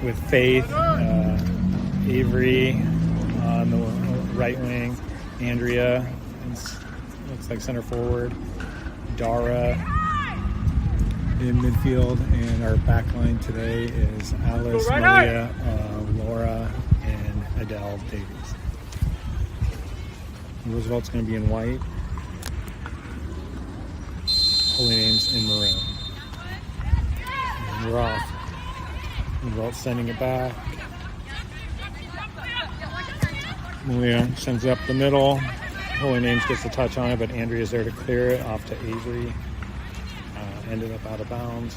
with Faith, Avery on the right wing, Andrea, looks like center forward, Dara in midfield, and our back line today is Alice, Maria, Laura, and Adele Davies. Roosevelt's going to be in white. Holy Names in maroon. And we're off. Roosevelt sending it back. Maria sends it up the middle. Holy Names gets a touch on it, but Andrea's there to clear it off to Avery. Ended up out of bounds.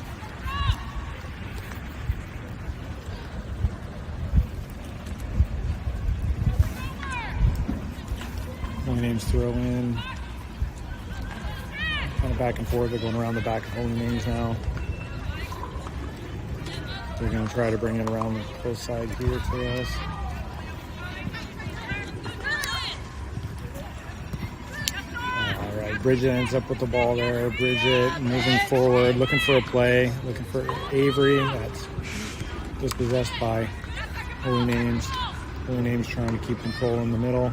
Holy Names throw in. Kind of back and forth. They're going around the back of Holy Names now. They're going to try to bring it around the close side here to us. All right, Bridget ends up with the ball there. Bridget moving forward, looking for a play, looking for Avery. That's dispossessed by Holy Names. Holy Names trying to keep control in the middle.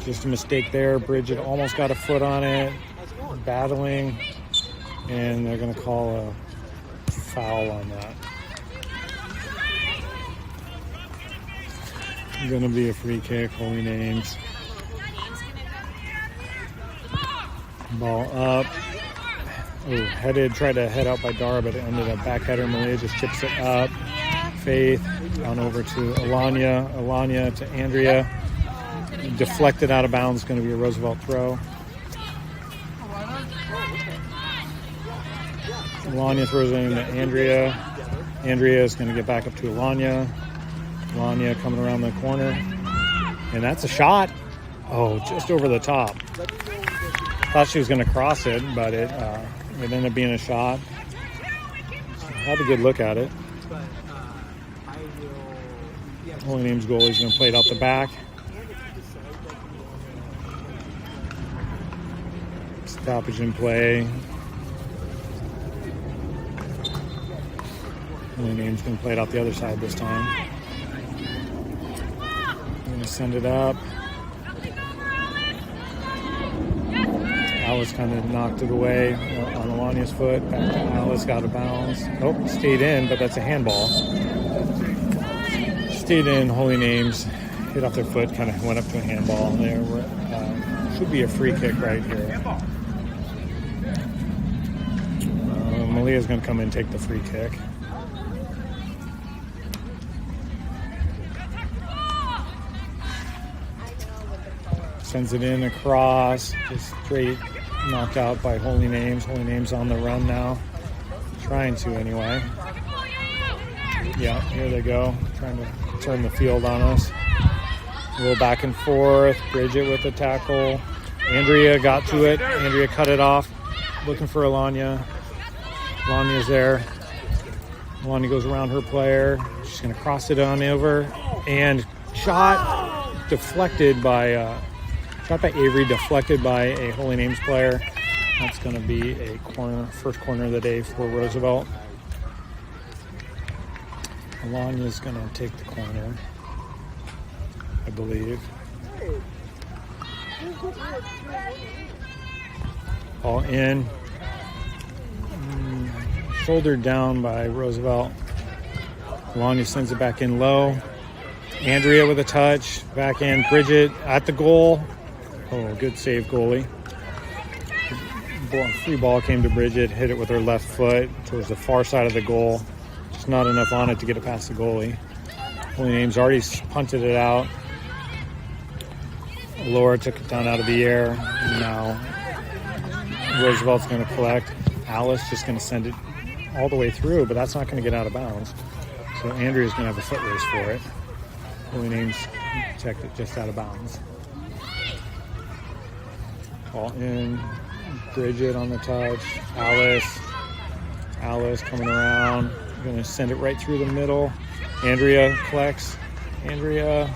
Just a mistake there. Bridget almost got a foot on it, battling, and they're going to call a foul on that. Going to be a free kick, Holy Names. Ball up. Oh, tried to head out by Dara, but it ended up back header. Malia just chips it up. Faith on over to Alanya. Alanya to Andrea. Deflected out of bounds. Going to be a Roosevelt throw. Alanya throws it into Andrea. Andrea is going to get back up to Alanya. Alanya coming around the corner. And that's a shot. Oh, just over the top. Thought she was going to cross it, but it ended up being a shot. Had a good look at it. Holy Names goalie's going to play it out the back. Stoppage in play. Holy Names going to play it out the other side this time. Going to send it up. Alice kind of knocked it away on Alania's foot. Back to Alice, got a bounce. Oh, stayed in, but that's a handball. Stayed in. Holy Names hit off their foot, kind of went up to a handball. There should be a free kick right here. Malia's going to come in and take the free kick. Sends it in across, just straight knocked out by Holy Names. Holy Names on the run now. Trying to anyway. Yeah, here they go. Trying to turn the field on us. A little back and forth. Bridget with the tackle. Andrea got to it. Andrea cut it off. Looking for Alanya. Alanya's there. Alanya goes around her player. She's going to cross it on over. And shot deflected by... Shot by Avery, deflected by a Holy Names player. That's going to be a corner, first corner of the day for Roosevelt. Alanya's going to take the corner, I believe. Ball in. Shouldered down by Roosevelt. Alanya sends it back in low. Andrea with a touch. Back in. Bridget at the goal. Oh, good save, goalie. Free ball came to Bridget, hit it with her left foot towards the far side of the goal. Just not enough on it to get it past the goalie. Holy Names already punted it out. Laura took it down out of the air. Now Roosevelt's going to collect. Alice just going to send it all the way through, but that's not going to get out of bounds. So Andrea's going to have a foot race for it. Holy Names checked it just out of bounds. Ball in. Bridget on the touch. Alice coming around. Going to send it right through the middle. Andrea collects. Andrea.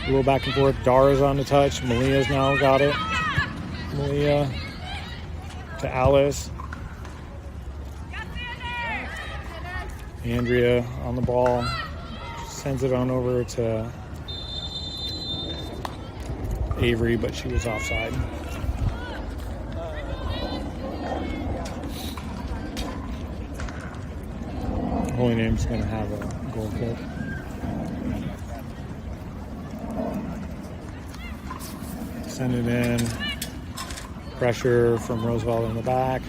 A little back and forth. Dara's on the touch. Malia's now got it. Malia to Alice. Andrea on the ball. Sends it on over to Avery, but she was offside. Holy Name's going to have a goal kick. Send it in. Pressure from Roosevelt in the back.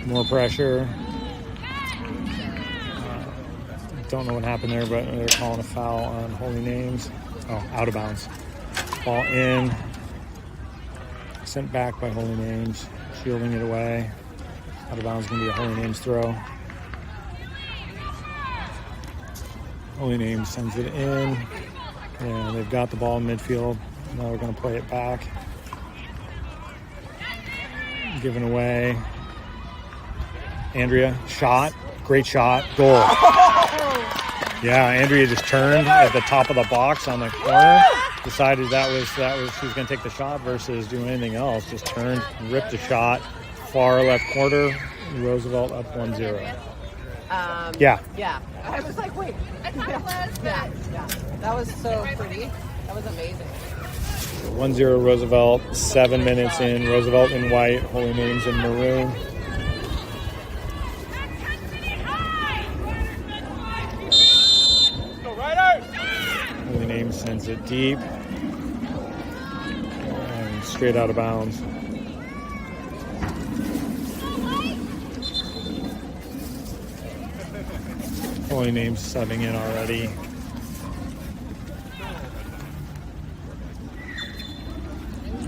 More pressure. Don't know what happened there, but they're calling a foul on Holy Names. Oh, out of bounds. Ball in. Sent back by Holy Names. Shielding it away. Out of bounds going to be a Holy Names throw. Holy Names sends it in. And they've got the ball in midfield. Now they're going to play it back. Given away. Andrea, shot. Great shot. Goal. Yeah, Andrea just turned at the top of the box on the corner. Decided that was she was going to take the shot versus doing anything else. Just turned, ripped a shot. Far left corner. Roosevelt up 1-0. Yeah. I was like, wait. Yeah. That was so pretty. That was amazing. 1-0 Roosevelt. 7 minutes in. Roosevelt in white. Holy Names in maroon. Holy Names sends it deep. And straight out of bounds. Holy Names subbing in already.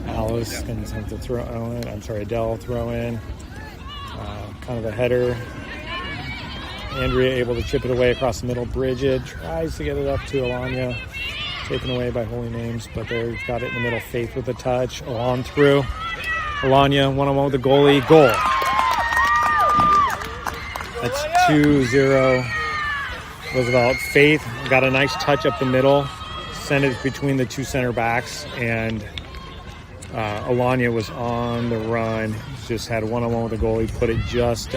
Alice going to attempt to throw in. Adele throw in. Kind of a header. Andrea able to chip it away across the middle. Bridget tries to get it up to Alanya. Taken away by Holy Names, but they've got it in the middle. Faith with the touch. On through. Alanya one-on-one with the goalie. Goal. That's 2-0. Roosevelt. Faith got a nice touch up the middle. Sent it between the two center backs, and Alanya was on the run. Just had a one-on-one with the goalie. Put it just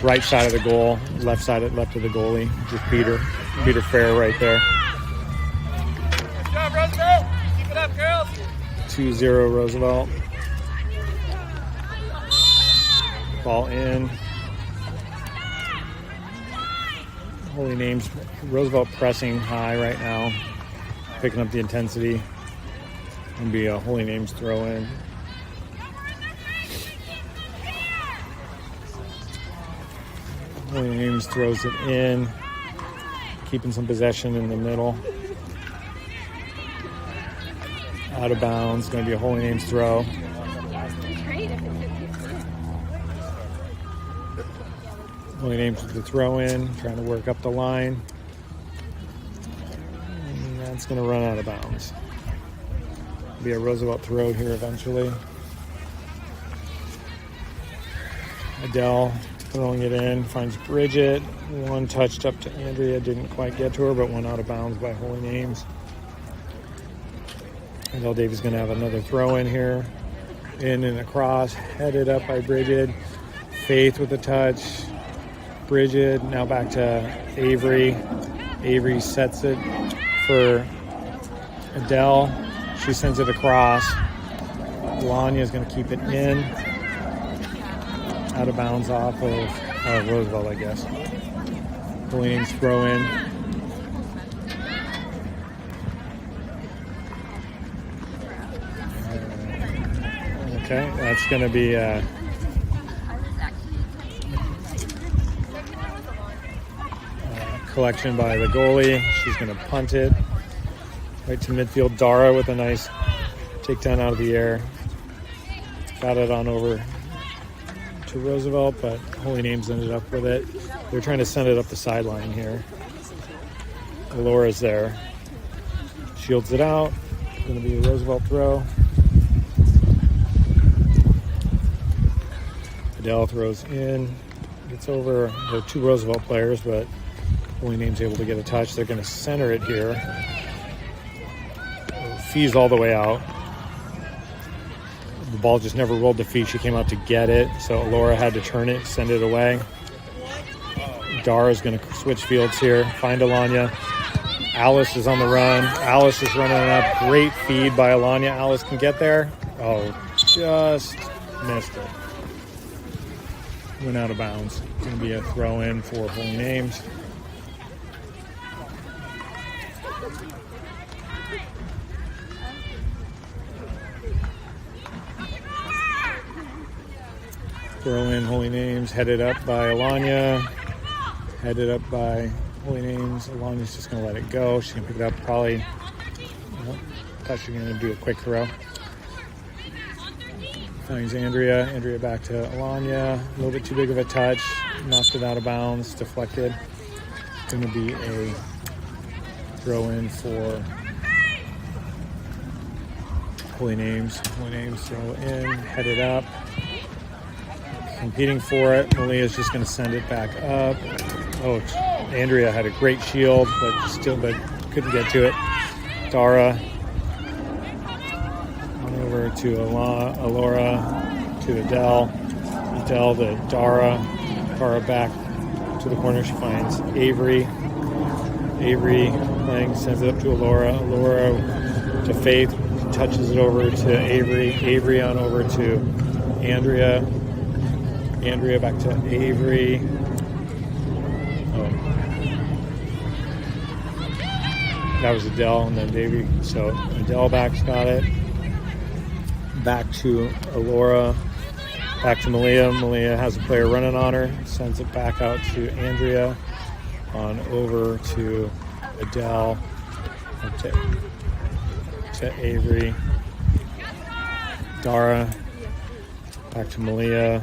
right side of the goal, left of the goalie. Just beat her fair right there. Good job, Roosevelt. Keep it up, girls. 2-0 Roosevelt. Ball in. Holy Names. Roosevelt pressing high right now. Picking up the intensity. Gonna be a Holy Names throw in. Holy Names throws it in. Keeping some possession in the middle. Out of bounds. Gonna be a Holy Names throw. Holy Names with the throw in. Trying to work up the line. And that's gonna run out of bounds. Be a Roosevelt throw here eventually. Adele throwing it in, finds Bridget. One touched up to Andrea, didn't quite get to her, but went out of bounds by Holy Names. Adele Davies going to have another throw in here. In and across, headed up by Bridget. Faith with a touch. Bridget, now back to Avery. Avery sets it for Adele. She sends it across. Lanya is going to keep it in. Out of bounds off of Roosevelt, I guess. Holy Names throw in. Okay, that's going to be a collection by the goalie. She's going to punt it right to midfield. Dara with a nice takedown out of the air. Got it on over to Roosevelt, but Holy Names ended up with it. They're trying to send it up the sideline here. Laura's there. Shields it out. Going to be a Roosevelt throw. Adele throws in. Gets over. There are two Roosevelt players, but Holy Names able to get a touch. They're going to center it here. Fee's all the way out. The ball just never rolled to Fee. She came out to get it, so Laura had to turn it, send it away. Dara's going to switch fields here. Find Alanya. Alice is on the run. Alice is running up. Great feed by Alanya. Alice can get there. Oh, just missed it. Went out of bounds. Going to be a throw in for Holy Names. Throw in Holy Names, headed up by Alanya. Headed up by Holy Names. Alanya's just going to let it go. She's going to pick it up probably. Thought she was going to do a quick throw. Finds Andrea. Andrea back to Alanya. A little bit too big of a touch. Knocked it out of bounds. Deflected. Going to be a throw in for Holy Names. Holy Names throw in. Headed up. Competing for it. Malia's just going to send it back up. Oh, Andrea had a great shield, but couldn't get to it. Dara on over to Alora, to Adele. Adele to Dara. Dara back to the corner. She finds Avery. Avery playing, sends it up to Alora. Alora to Faith. Touches it over to Avery. Avery on over to Andrea. Andrea back to Avery. Oh. That was Adele and then Davey. So Adele back's got it. Back to Alora. Back to Malia. Malia has a player running on her. Sends it back out to Andrea. On over to Adele. To Avery. Dara. Back to Malia.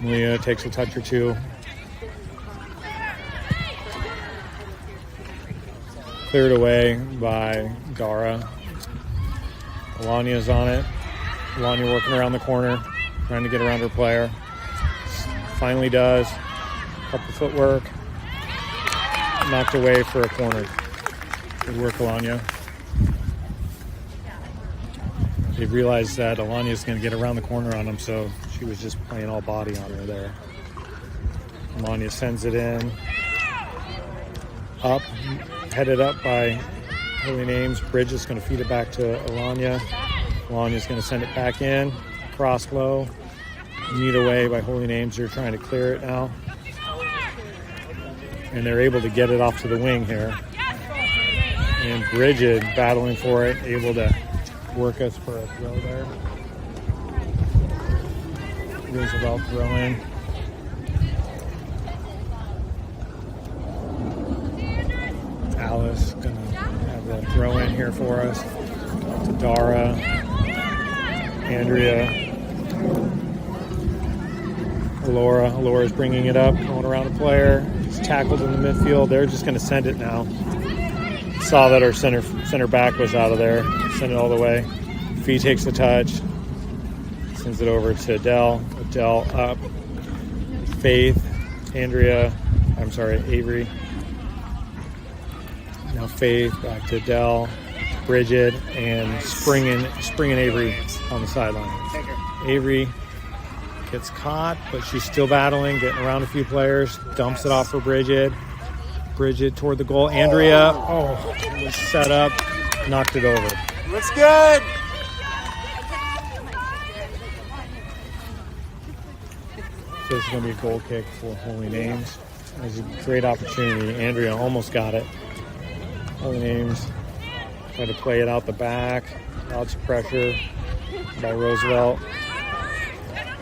Malia takes a touch or two. Cleared away by Dara. Alania's on it. Alanya working around the corner, trying to get around her player. Finally does. Couple footwork. Knocked away for a corner. Good work, Alanya. They realized that Alania's going to get around the corner on them, so she was just playing all body on her there. Alanya sends it in. Up. Headed up by Holy Names. Bridge is going to feed it back to Alanya. Alanya's going to send it back in. Cross low. Need away by Holy Names. They're trying to clear it now. And they're able to get it off to the wing here. And Bridget battling for it, able to work us for a throw there. Roosevelt throw in. Alice gonna have a throw in here for us. To Dara. Andrea. Alora's bringing it up, going around the player. It's tackled in the midfield. They're just gonna send it now. Saw that our center back was out of there. Send it all the way. Fee takes the touch. Sends it over to Adele. Adele up. Faith. Avery. Now Faith back to Adele. Bridget and springing Avery on the sideline. Avery gets caught, but she's still battling, getting around a few players. Dumps it off for Bridget. Bridget toward the goal. Andrea, was set up, knocked it over. Looks good. So this is going to be a goal kick for Holy Names. It was a great opportunity. Andrea almost got it. Holy Names tried to play it out the back. Lots of pressure by Roosevelt.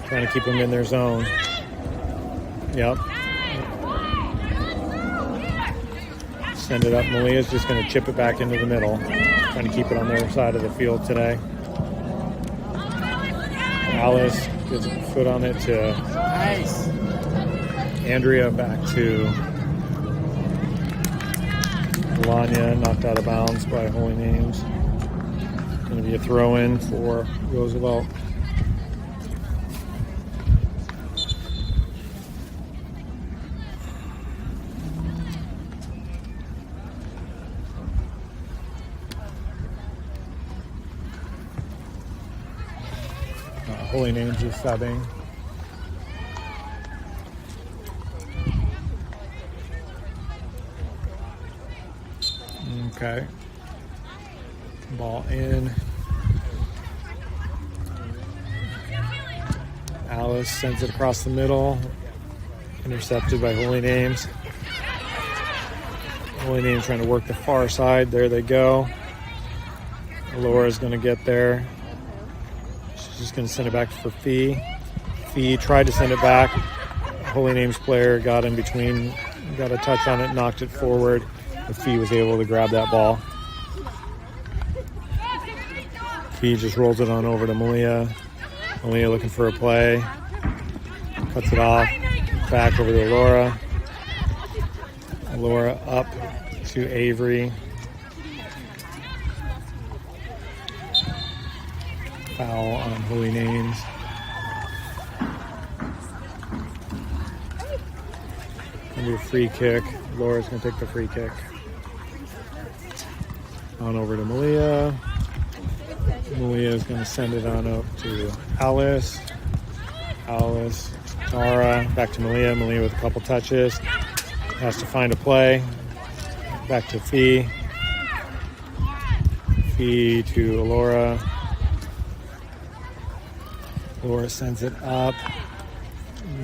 Trying to keep them in their zone. Yep. Send it up. Malia's just going to chip it back into the middle. Trying to keep it on their side of the field today. Alice gets a foot on it to Nice. Andrea, back to Alanya, knocked out of bounds by Holy Names. Going to be a throw-in for Roosevelt. Holy Names is subbing. Okay. Ball in. Alice sends it across the middle. Intercepted by Holy Names. Holy Names trying to work the far side. There they go. Laura's going to get there. She's just going to send it back for Fee. Fee tried to send it back. Holy Names player got in between, got a touch on it, knocked it forward. But Fee was able to grab that ball. Fee just rolls it on over to Malia. Malia looking for a play. Cuts it off. Back over to Laura. Laura up to Avery. Foul on Holy Names. Gonna be a free kick. Laura's gonna take the free kick. On over to Malia. Malia is gonna send it on up to Alice. Alice, Tara, back to Malia. Malia with a couple touches. Has to find a play. Back to Fee. Fee to Laura. Laura sends it up.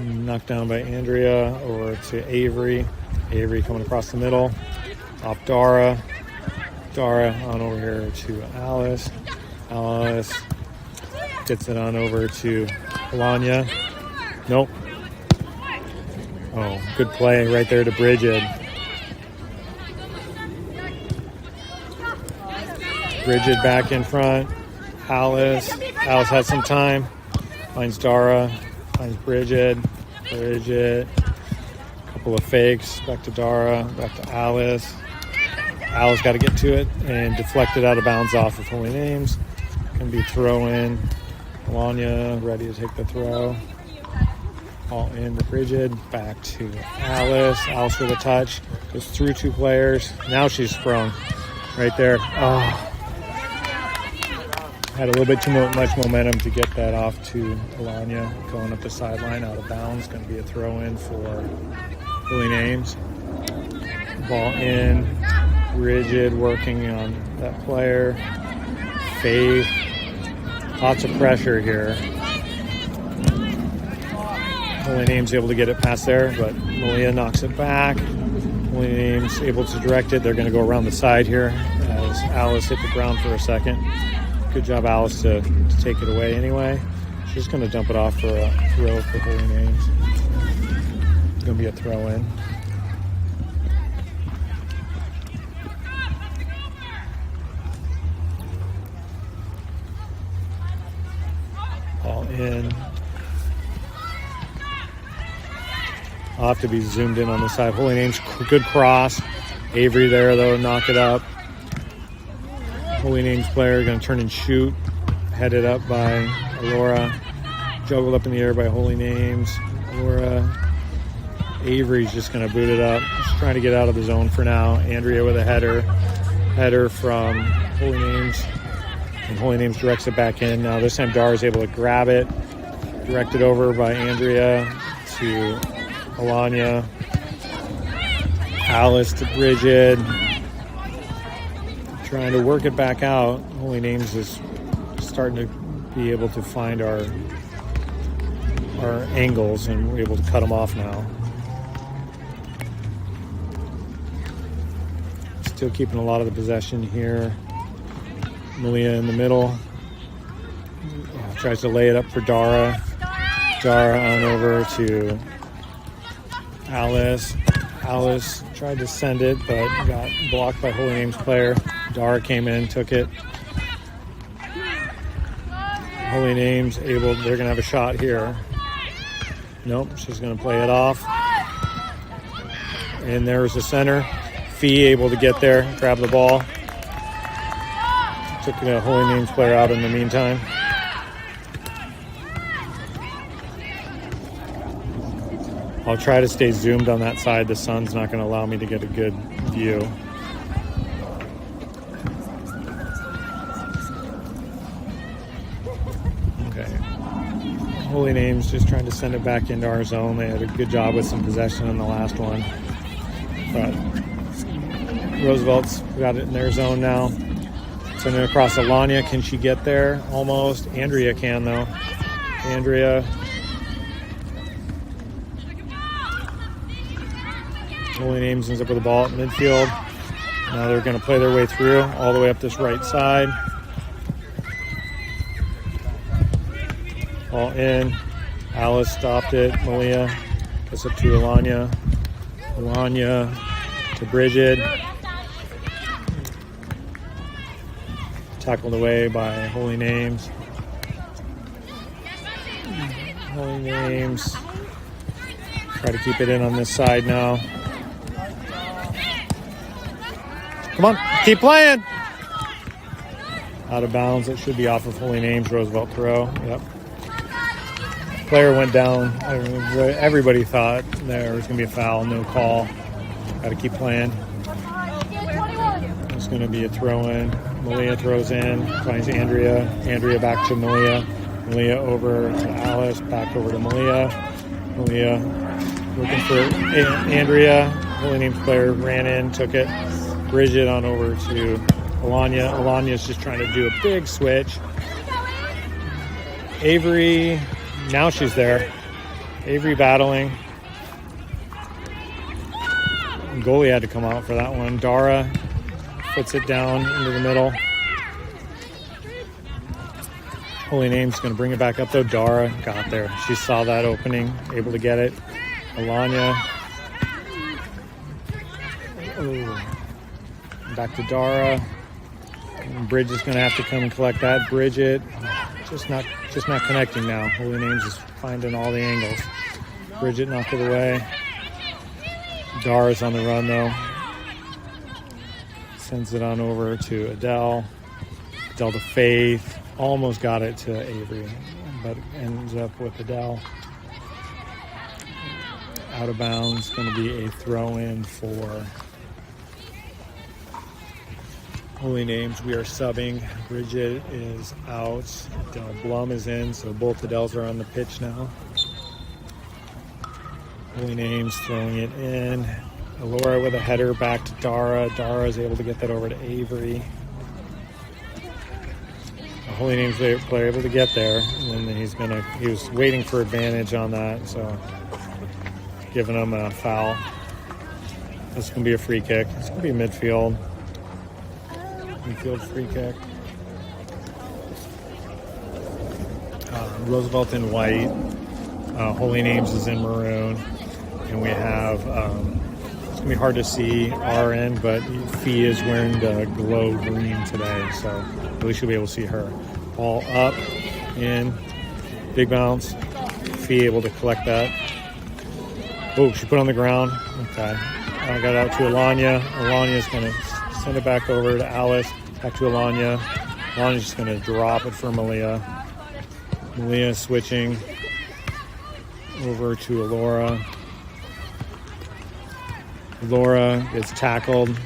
Knocked down by Andrea. Over to Avery. Avery coming across the middle. Off Dara. Dara on over here to Alice. Alice gets it on over to Alanya. Nope. Oh, good play right there to Bridget. Bridget back in front. Alice has some time. Finds Dara. Finds Bridget. Bridget. Couple of fakes. Back to Dara. Back to Alice. Alice got to get to it and deflect it out of bounds off of Holy Names. Can be throw in. Alanya ready to take the throw. Ball in to Bridget. Back to Alice. Alice with a touch. Goes through two players. Now she's sprung. Right there. Oh. Had a little bit too much momentum to get that off to Alanya. Going up the sideline out of bounds. Going to be a throw in for Holy Names. Ball in. Bridget working on that player. Faith. Lots of pressure here. Holy Names able to get it past there, but Malia knocks it back. Holy Names able to direct it. They're going to go around the side here as Alice hit the ground for a second. Good job, Alice, to take it away anyway. She's going to dump it off for a throw for Holy Names. It's going to be a throw in. Ball in. I'll have to be zoomed in on the side. Holy Names, good cross. Avery there, though, knock it up. Holy Names player going to turn and shoot. Headed up by Laura. Juggled up in the air by Holy Names. Laura. Avery's just going to boot it up. Just trying to get out of the zone for now. Andrea with a header. Header from Holy Names. And Holy Names directs it back in. Now this time Dar is able to grab it. Directed over by Andrea to Alanya. Alice to Bridget. Trying to work it back out. Holy Names is starting to be able to find our angles, and we're able to cut them off now. Still keeping a lot of the possession here. Malia in the middle. Tries to lay it up for Dara. Dara on over to Alice. Alice tried to send it, but got blocked by Holy Names player. Dara came in, took it. Holy Names able, they're going to have a shot here. Nope, she's going to play it off. And there's the center. Fee able to get there, grab the ball. Took the Holy Names player out in the meantime. I'll try to stay zoomed on that side. The sun's not going to allow me to get a good view. Okay. Holy Names just trying to send it back into our zone. They had a good job with some possession in the last one. But Roosevelt's got it in their zone now. Sending it across Alanya. Can she get there? Almost. Andrea can, though. Andrea. Holy Names ends up with the ball at midfield. Now they're going to play their way through all the way up this right side. All in. Alice stopped it. Malia gets up to Alanya. Alanya to Bridget. Tackled away by Holy Names. Holy Names. Try to keep it in on this side now. Come on, keep playing. Out of bounds. It should be off of Holy Names. Roosevelt throw. Yep. Player went down. Everybody thought there was going to be a foul. No call. Got to keep playing. It's going to be a throw in. Malia throws in. Finds Andrea. Andrea back to Malia. Malia over to Alice. Back over to Malia. Malia looking for Andrea. Holy Names player ran in, took it. Bridget on over to Alanya. Alanya's just trying to do a big switch. Avery, now she's there. Avery battling. Goalie had to come out for that one. Dara puts it down into the middle. Holy Name's going to bring it back up, though. Dara got there. She saw that opening, able to get it. Alanya. Oh. Back to Dara. And Bridget's going to have to come and collect that. Bridget, just not connecting now. Holy Names is finding all the angles. Bridget knocked it away. Dara's on the run, though. Sends it on over to Adele. Adele to Faith. Almost got it to Avery, but ends up with Adele. Out of bounds. Going to be a throw-in for Holy Names. We are subbing. Bridget is out. Adele Blum is in, so both Adeles are on the pitch now. Holy Names throwing it in. Laura with a header back to Dara. Dara is able to get that over to Avery. The Holy Names player able to get there, and then he was waiting for advantage on that, so giving him a foul. This is going to be a free kick. It's going to be midfield. Midfield free kick. Roosevelt in white. Holy Names is in maroon. And we have, it's going to be hard to see our end, but Fee is wearing the glow green today, so at least you'll be able to see her. Ball up, in, big bounce. Fee able to collect that. Oh, she put it on the ground. Okay. Got out to Alanya. Alanya's going to send it back over to Alice. Back to Alanya. Alanya's just going to drop it for Malia. Malia switching over to Laura. Laura gets tackled.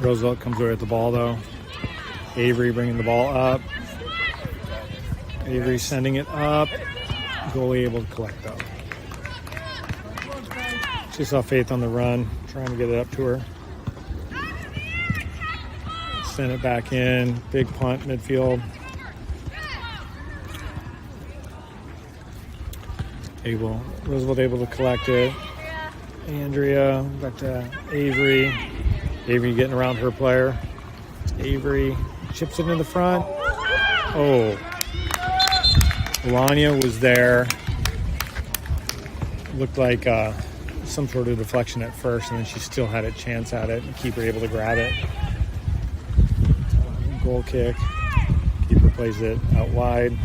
Roosevelt comes over at the ball, though. Avery bringing the ball up. Avery sending it up. Goalie able to collect, though. She saw Faith on the run, trying to get it up to her. Send it back in. Big punt midfield. Roosevelt able to collect it. Andrea back to Avery. Avery getting around her player. Avery chips it in the front. Oh. Alanya was there. Looked like some sort of deflection at first, and then she still had a chance at it. Keeper able to grab it. Goal kick. Keeper plays it out wide.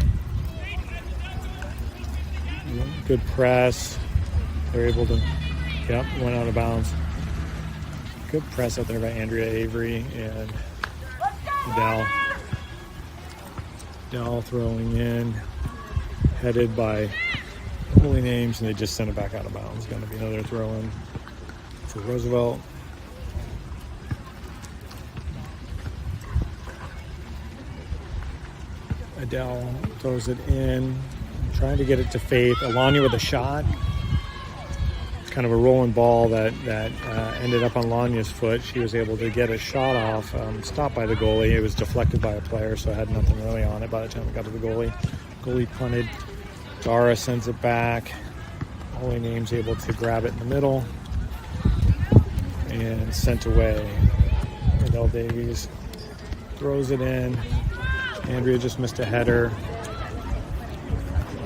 Good press. They're able to, went out of bounds. Good press out there by Andrea Avery and Adele. Adele throwing in, headed by Holy Names, and they just sent it back out of bounds. Going to be another throw in for Roosevelt. Adele throws it in, trying to get it to Faith. Alanya with a shot. kind of a rolling ball that ended up on Lanya's foot. She was able to get a shot off, stopped by the goalie. It was deflected by a player, so it had nothing really on it by the time it got to the goalie. Goalie punted. Dara sends it back. Holy Name's able to grab it in the middle and sent away. Adele Davies throws it in. Andrea just missed a header.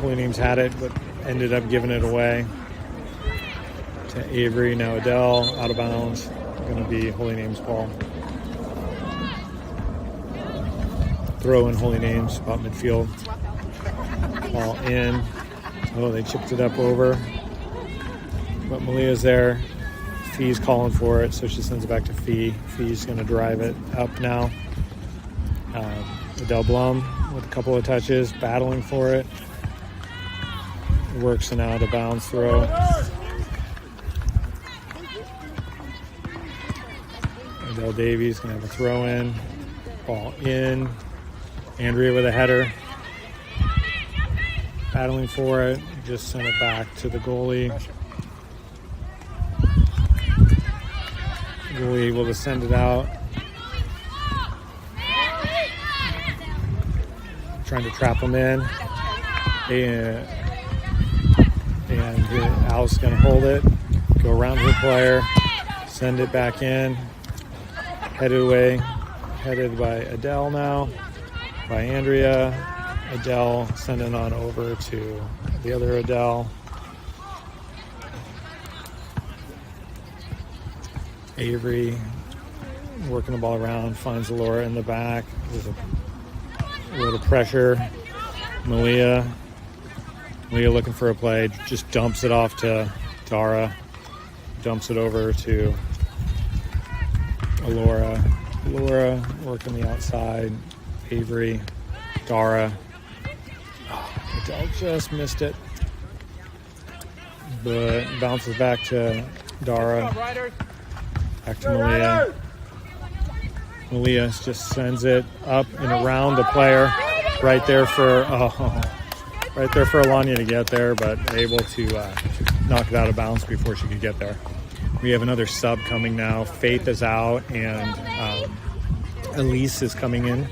Holy Names had it, but ended up giving it away to Avery. Now Adele out of bounds. Going to be Holy Names ball. Throw in Holy Names about midfield. Ball in. Oh, they chipped it up over. But Malia's there. Fee's calling for it, so she sends it back to Fee. Fee's going to drive it up now. Adele Blum with a couple of touches, battling for it. Works an out of bounds throw. Adele Davies going to have a throw in. Ball in. Andrea with a header. Battling for it. Just sent it back to the goalie. Goalie able to send it out. Trying to trap them in. And Al's going to hold it. Go around her player. Send it back in. Headed away. Headed by Adele now. By Andrea. Adele sending on over to the other Adele. Avery working the ball around, finds Laura in the back. There's a little pressure. Malia looking for a play, just dumps it off to Dara. Dumps it over to Laura. Laura working the outside. Avery, Dara. Oh, Adele just missed it. But bounces back to Dara. Back to Malia. Malia just sends it up and around the player. Right there for Alanya to get there, but able to knock it out of bounds before she could get there. We have another sub coming now. Faith is out, and Elise is coming in.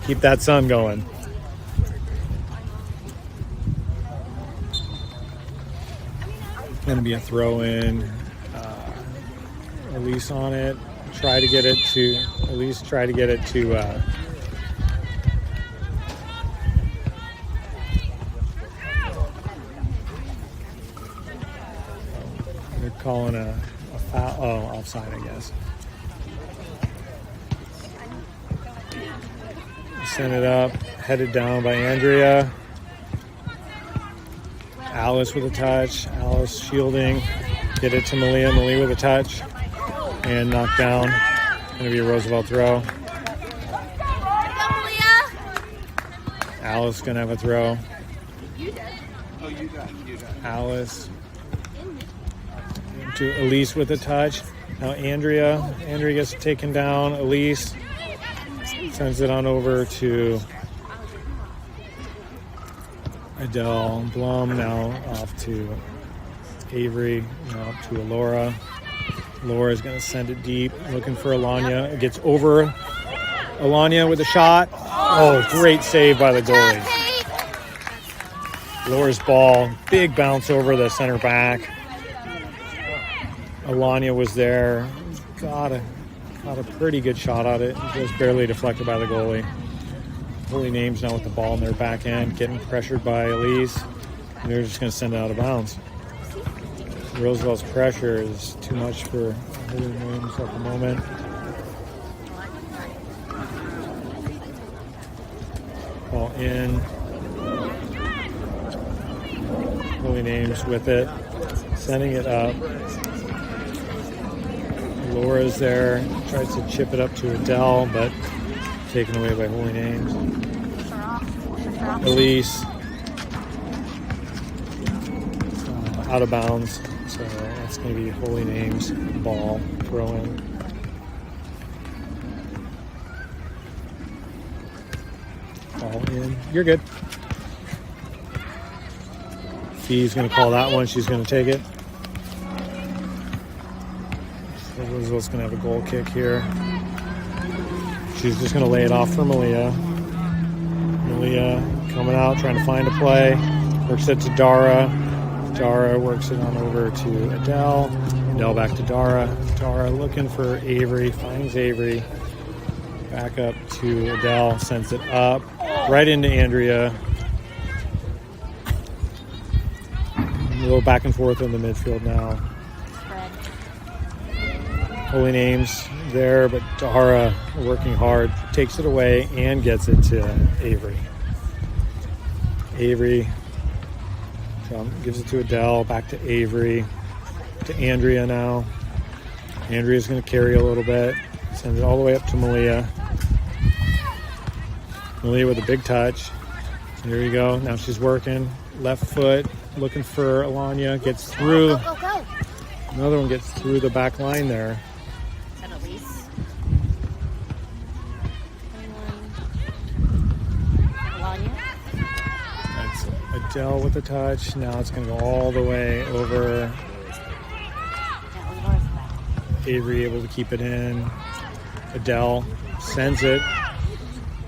Keep that sun going. Going to be a throw in. Elise on it. Try to get it to they're calling a foul. Oh, offside, I guess. Send it up. Headed down by Andrea. Alice with a touch. Alice shielding. Get it to Malia. Malia with a touch. And knocked down. Going to be a Roosevelt throw. Alice going to have a throw. Alice to Elise with a touch. Now Andrea gets taken down. Elise sends it on over to Adele Blum. Now off to Avery. Now up to Laura. Laura's going to send it deep, looking for Alanya. It gets over Alanya with a shot. Oh, great save by the goalie. Laura's ball, big bounce over the center back. Alanya was there. Got a pretty good shot at it. Just barely deflected by the goalie. Holy Names now with the ball in their back end, getting pressured by Elise. And they're just going to send it out of bounds. Roosevelt's pressure is too much for Holy Names at the moment. Ball in. Holy Names with it. Sending it up. Laura's there. Tries to chip it up to Adele, but taken away by Holy Names. Elise. Out of bounds. So that's going to be Holy Names ball throw in. Ball in. You're good. Fee's going to call that one. She's going to take it. So Roosevelt's going to have a goal kick here. She's just going to lay it off for Malia. Malia coming out, trying to find a play. Works it to Dara. Dara works it on over to Adele. Adele back to Dara. Dara looking for Avery. Finds Avery. Back up to Adele. Sends it up. Right into Andrea. A little back and forth in the midfield now. Holy Names there, but Dara working hard. Takes it away and gets it to Avery. Avery gives it to Adele. Back to Avery. To Andrea now. Andrea's going to carry a little bit. Sends it all the way up to Malia. Malia with a big touch. There you go. Now she's working. Left foot. Looking for Alanya. Gets through. Go. Another one gets through the back line there. Is that Elise? Alanya? That's Adele with the touch. Now it's going to go all the way over. Avery able to keep it in. Adele sends it.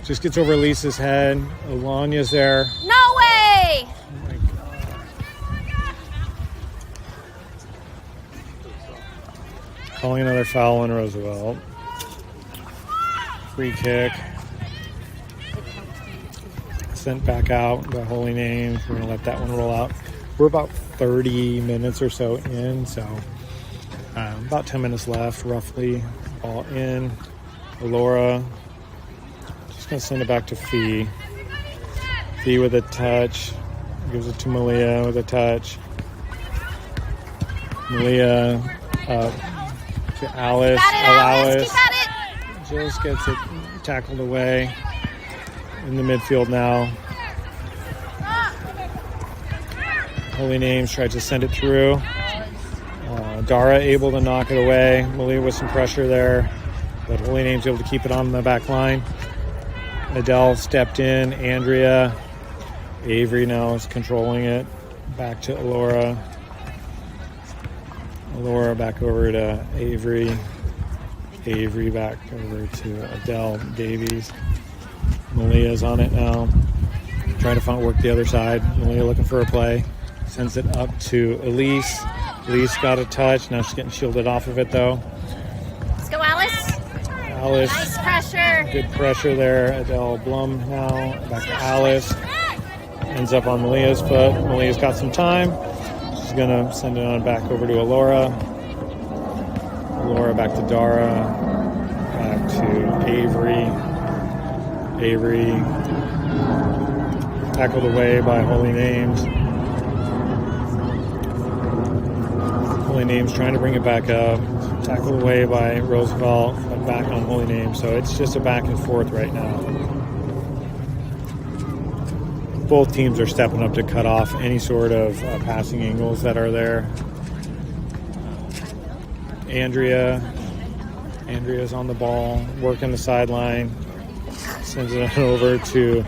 Just gets over Lisa's head. Alanya's there. No way! Oh my God. Calling another foul on Roosevelt. Free kick. Sent back out by Holy Names. We're going to let that one roll out. We're about 30 minutes or so in, so about 10 minutes left, roughly. Ball in. Laura. Just going to send it back to Fee. Fee with a touch. Gives it to Malia with a touch. Malia up to Alice. Got it, Alice. Keep at it. Just gets it tackled away in the midfield now. Holy Names tried to send it through. Dara able to knock it away. Malia with some pressure there, but Holy Names able to keep it on the back line. Adele stepped in. Andrea. Avery now is controlling it. Back to Alora. Alora back over to Avery. Avery back over to Adele Davies. Malia's on it now. Trying to work the other side. Malia looking for a play. Sends it up to Elise. Elise got a touch. Now she's getting shielded off of it though. Let's go, Alice. Alice. Nice pressure. Good pressure there. Adele Blum now. Back to Alice. Ends up on Malia's foot. Malia's got some time. She's going to send it on back over to Alora. Alora back to Dara. Back to Avery. Avery tackled away by Holy Names. Holy Names trying to bring it back up. Tackled away by Roosevelt, but back on Holy Names. So it's just a back and forth right now. Both teams are stepping up to cut off any sort of passing angles that are there. Andrea's on the ball, working the sideline. Sends it over to,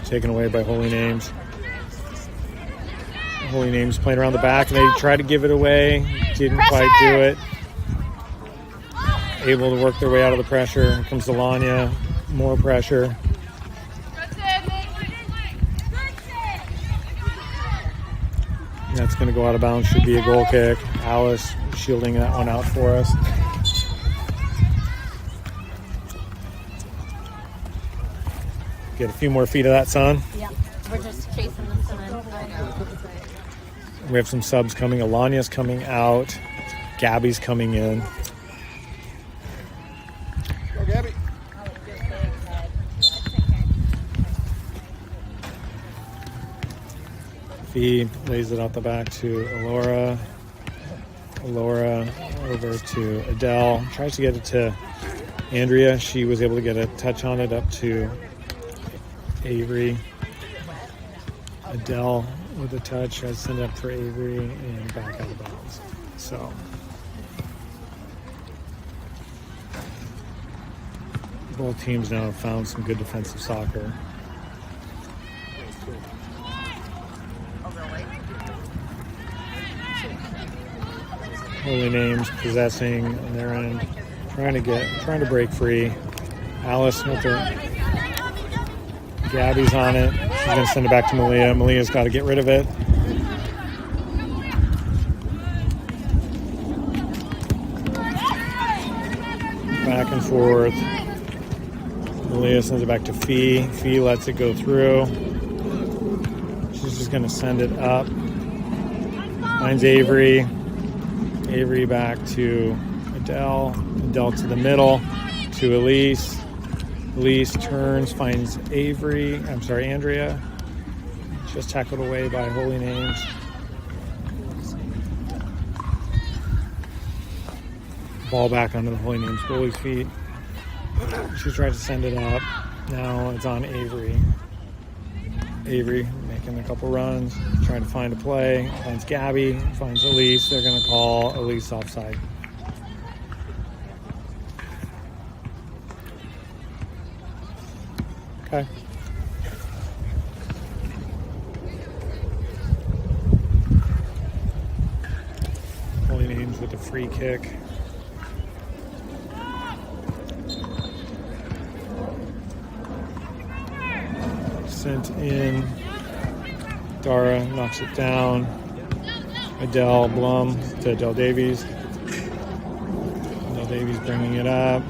taken away by Holy Names. Holy Names playing around the back, and they try to give it away. Didn't quite do it. Able to work their way out of the pressure. Here comes Alanya. More pressure. That's going to go out of bounds. Should be a goal kick. Alice shielding that one out for us. Get a few more feet of that sun. Yeah, we're just chasing the sun. We have some subs coming. Alanya's coming out. Gabby's coming in. Go, Gabby. Fee lays it out the back to Alora. Alora over to Adele. Tries to get it to Andrea. She was able to get a touch on it up to Avery. Adele with a touch. Tries to send it up for Avery and back out of bounds. So both teams now have found some good defensive soccer. Holy Names possessing on their end, trying to break free. Alice with the Gabby's on it. She's gonna send it back to Malia. Malia's got to get rid of it. Back and forth. Malia sends it back to Fee. Fee lets it go through. She's just gonna send it up. Finds Avery. Avery back to Adele. Adele to the middle to Elise. Elise turns, finds Andrea. Just tackled away by Holy Names. Ball back onto the Holy Names goalie's feet. She tried to send it up. Now it's on Avery. Avery making a couple runs, trying to find a play. Finds Gabby, finds Elise. They're going to call Elise offside. Okay. Holy Names with a free kick. Sent in. Dara knocks it down. Adele Blum to Adele Davies. Adele Davies bringing it up.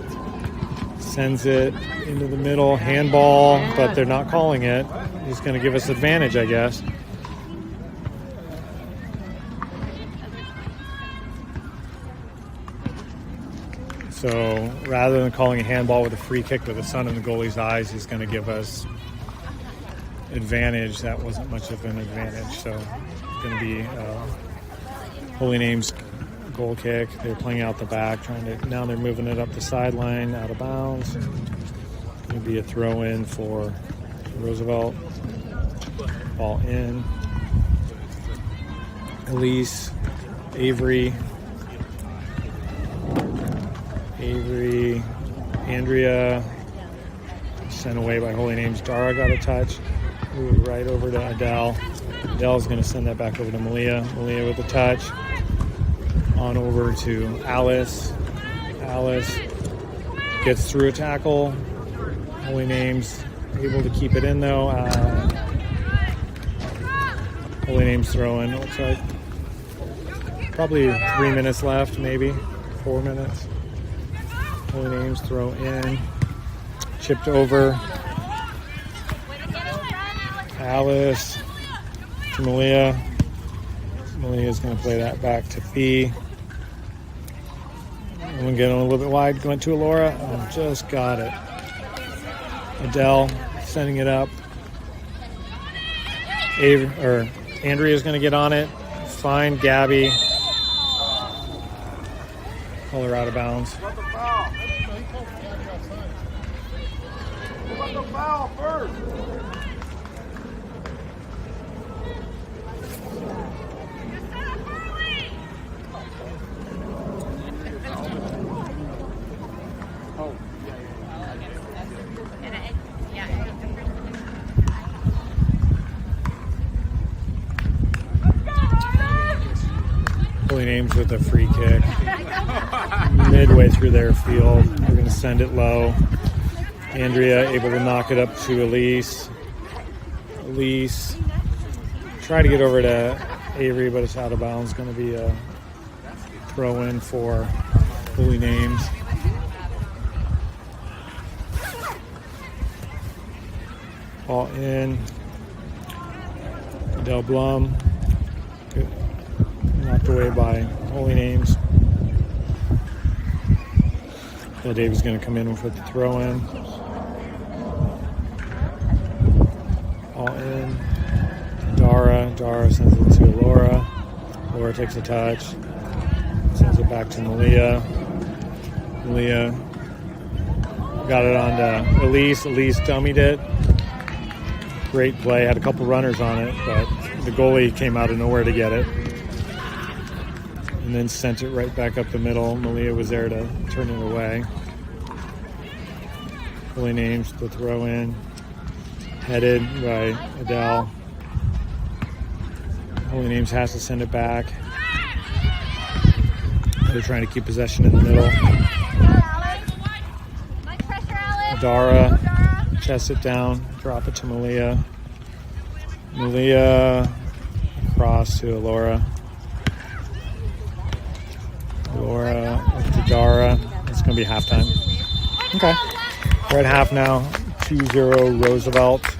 Sends it into the middle. Handball, but they're not calling it. He's going to give us advantage, I guess. So rather than calling a handball with a free kick with the sun in the goalie's eyes, he's going to give us advantage. That wasn't much of an advantage. So it's going to be Holy Names goal kick. They're playing out the back, now they're moving it up the sideline, out of bounds. It's going to be a throw in for Roosevelt. Ball in. Elise, Avery, Andrea, sent away by Holy Names. Dara got a touch. Ooh, right over to Adele. Adele's going to send that back over to Malia. Malia with a touch. On over to Alice. Alice gets through a tackle. Holy Names able to keep it in though. Holy Names throwing. Looks like probably 3 minutes left, maybe 4 minutes. Holy Names throw in. Chipped over. Alice to Malia. Malia's going to play that back to Fee. I'm going to get a little bit wide. Going to Alora. Oh, just got it. Adele sending it up. Andrea's going to get on it. Find Gabby. Pull her out of bounds. What about the foul first? Holy Names with a free kick. Midway through their field. We're going to send it low. Andrea able to knock it up to Elise. Elise try to get over to Avery, but it's out of bounds. Going to be a throw in for Holy Names. Ball in. Adele Blum. Knocked away by Holy Names. Bill Davies going to come in with the throw in. All in. Dara sends it to Laura. Laura takes a touch. Sends it back to Malia. Malia got it on to Elise. Elise dummied it. Great play. Had a couple runners on it, but the goalie came out of nowhere to get it. And then sent it right back up the middle. Malia was there to turn it away. Holy Names to throw in. Headed by Adele. Holy Names has to send it back. They're trying to keep possession in the middle. Much pressure, Alice. Dara, chest it down, drop it to Malia. Malia, cross to Alora. Alora to Dara. It's going to be halftime. Okay. We're at half now. 2-0 Roosevelt.